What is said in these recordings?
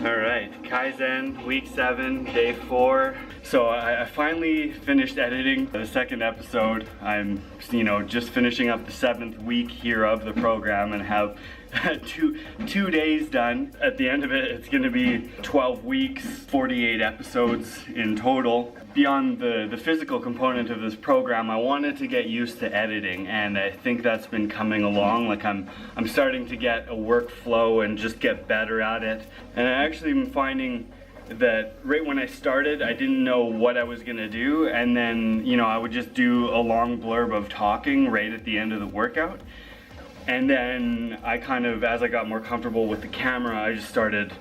Alright, Kizen, week 7, day 4. So I finally finished editing the second episode. I'm, just finishing up the 7th week here of the program and have two days done. At the end of it, it's gonna be 12 weeks, 48 episodes in total. Beyond the physical component of this program, I wanted to get used to editing, and I think that's been coming along. Like I'm starting to get a workflow and just get better at it. And I actually am finding that right when I started, I didn't know what I was gonna do, and then I would just do a long blurb of talking right at the end of the workout. And then I kind of, as I got more comfortable with the camera, I just started,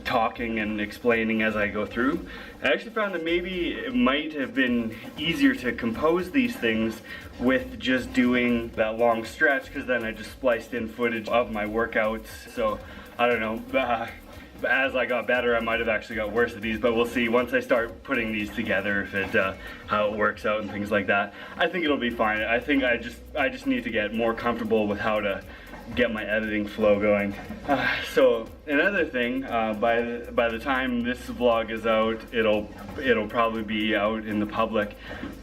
talking and explaining as I go through. I actually found that maybe it might have been easier to compose these things with just doing that long stretch, because then I just spliced in footage of my workouts. So, I don't know. As I got better, I might have actually got worse at these, but we'll see once I start putting these together if it how it works out and things like that. I think it'll be fine. I think I just need to get more comfortable with how to get my editing flow going. So another thing, by the time this vlog is out, it'll probably be out in the public.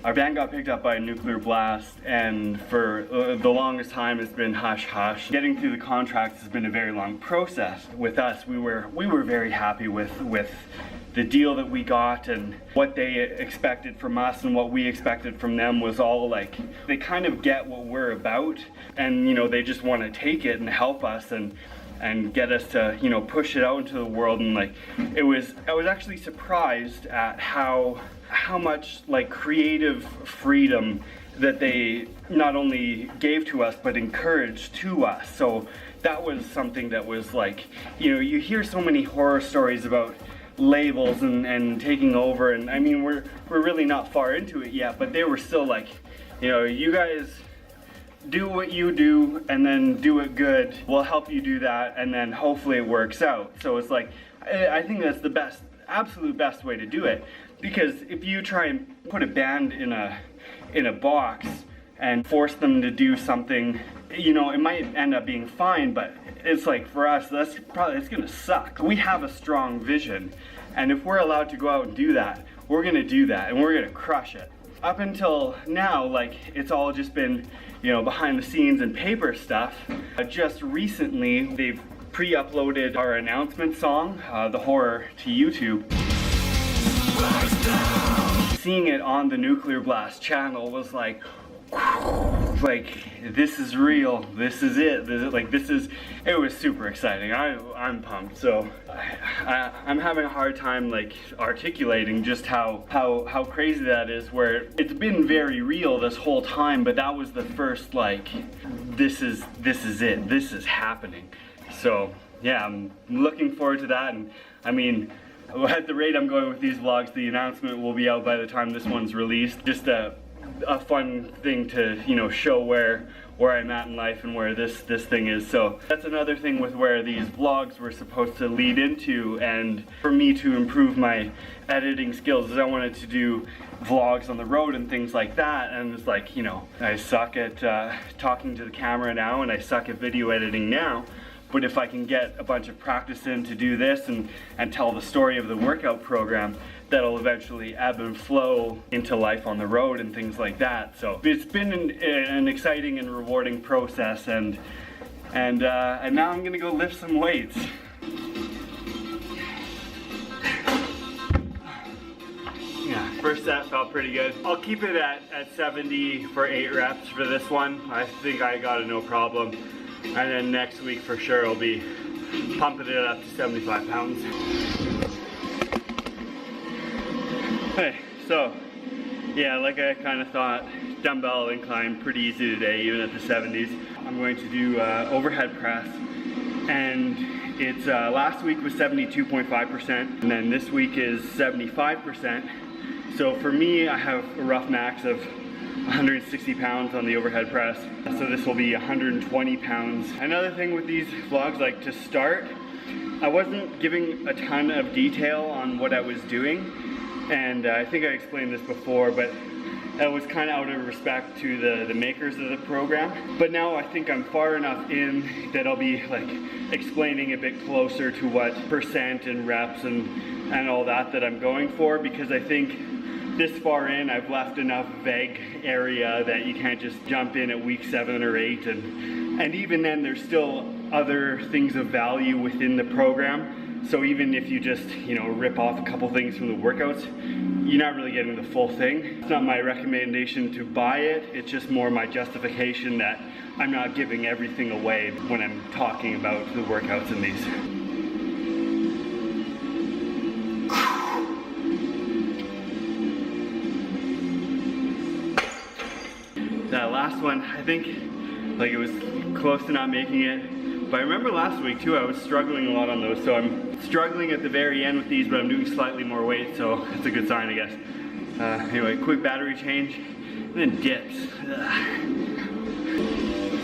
Our band got picked up by a nuclear blast, and for the longest time it's been hush hush. Getting through the contracts has been a very long process. With us, we were very happy with the deal that we got, and what they expected from us and what we expected from them was all like, they kind of get what we're about, and they just want to take it and help us and get us to push it out into the world. And like I was actually surprised at how much like creative freedom that they not only gave to us but encouraged to us. So that was something that was like, you hear so many horror stories about labels and taking over, and I mean we're really not far into it yet, but they were still like, you guys do what you do and then do it good. We'll help you do that, and then hopefully it works out. So it's like, I think that's the absolute best way to do it, because if you try and put a band in a box and force them to do something, it might end up being fine, but it's like, for us, it's gonna suck. We have a strong vision, and if we're allowed to go out and do that, we're gonna do that, and we're gonna crush it. Up until now, like, it's all just been, behind the scenes and paper stuff. Just recently, they've pre-uploaded our announcement song, The Horror, to YouTube. Seeing it on the Nuclear Blast channel was like, this is real, this is it, it was super exciting. I'm pumped. So I'm having a hard time like articulating just how crazy that is, where it's been very real this whole time, but that was the first like, this is it, this is happening. So yeah, I'm looking forward to that. And I mean, at the rate I'm going with these vlogs, the announcement will be out by the time this one's released. Just a fun thing to show where I'm at in life and where this thing is. So that's another thing with where these vlogs were supposed to lead into, and for me to improve my editing skills is I wanted to do vlogs on the road and things like that. And it's like, I suck at talking to the camera now, and I suck at video editing now. But if I can get a bunch of practice in to do this and tell the story of the workout program, that'll eventually ebb and flow into life on the road and things like that. So it's been an exciting and rewarding process, and now I'm gonna go lift some weights. Yeah, first set felt pretty good. I'll keep it at 70 for 8 reps for this one. I think I got it no problem. And then next week for sure I'll be pumping it up to 75 pounds. Hey, so yeah, like I kind of thought, dumbbell incline pretty easy today, even at the 70s. I'm going to do overhead press, and it's last week was 72.5%, and then this week is 75%. So for me, I have a rough max of 160 pounds on the overhead press, so this will be 120 pounds. Another thing with these vlogs, like to start, I wasn't giving a ton of detail on what I was doing, and I think I explained this before, but That was kind of out of respect to the makers of the program. But now I think I'm far enough in that I'll be like explaining a bit closer to what percent and reps and all that I'm going for, because I think this far in I've left enough vague area that you can't just jump in at week 7 or 8, and even then there's still other things of value within the program. So even if you just, you know, rip off a couple things from the workouts, you're not really getting the full thing. It's not my recommendation to buy it, it's just more my justification that I'm not giving everything away when I'm talking about the workouts in these. That last one, I think like it was close to not making it. But I remember last week too, I was struggling a lot on those, so I'm struggling at the very end with these, but I'm doing slightly more weight, so it's a good sign, I guess. Anyway, quick battery change, and then dips.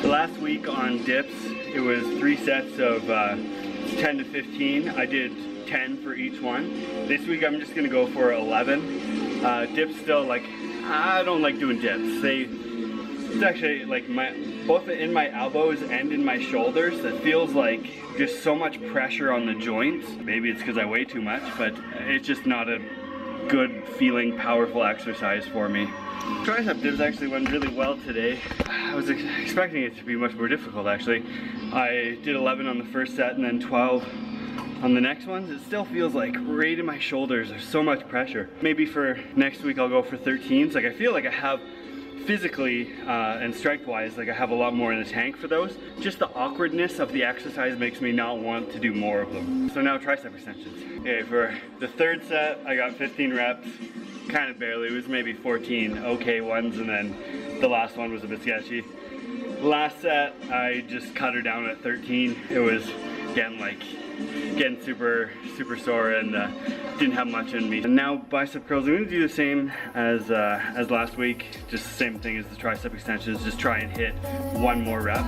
The last week on dips, it was 3 sets of 10 to 15. I did 10 for each one. This week I'm just gonna go for 11. Dips still, like, I don't like doing dips. It's actually like both in my elbows and in my shoulders, it feels like just so much pressure on the joints. Maybe it's because I weigh too much, but it's just not a good feeling, powerful exercise for me. Tricep dips actually went really well today. I was expecting it to be much more difficult actually. I did 11 on the first set and then 12 on the next ones. It still feels like right in my shoulders, there's so much pressure. Maybe for next week I'll go for 13s. Like I feel like I have physically and strength-wise, like I have a lot more in the tank for those. Just the awkwardness of the exercise makes me not want to do more of them. So now tricep extensions. Okay, for the third set, I got 15 reps, kind of barely. It was maybe 14 okay ones, and then the last one was a bit sketchy. Last set, I just cut her down at 13. It was getting super sore and didn't have much in me. And now bicep curls, I'm going to do the same as last week, just the same thing as the tricep extensions, just try and hit one more rep.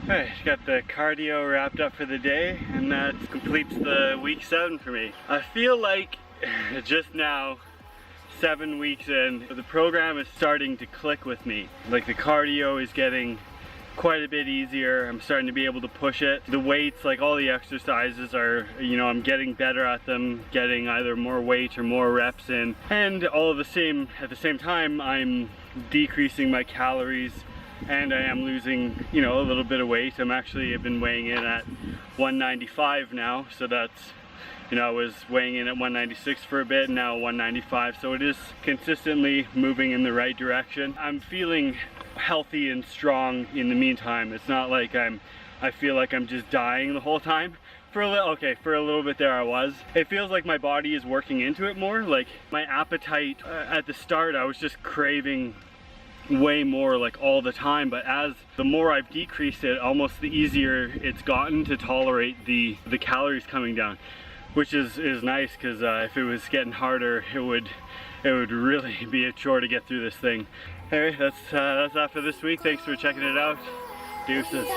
Alright, got the cardio wrapped up for the day, and that completes the week 7 for me. I feel like just now, 7 weeks in, the program is starting to click with me. Like the cardio is getting quite a bit easier. I'm starting to be able to push it. The weights, like all the exercises are, you know, I'm getting better at them, getting either more weight or more reps in. And all of the same, at the same time, I'm decreasing my calories and I am losing, you know, a little bit of weight. I've been weighing in at 195 now, so that's, you know, I was weighing in at 196 for a bit, and now 195, so it is consistently moving in the right direction. I'm feeling healthy and strong in the meantime. It's not like I feel like I'm just dying the whole time. For a little bit there I was. It feels like my body is working into it more. Like my appetite at the start, I was just craving way more, like all the time, but as the more I've decreased it, almost the easier it's gotten to tolerate the calories coming down, which is nice, because if it was getting harder, it would really be a chore to get through this thing. Anyway, that's that for this week. Thanks for checking it out. Deuces.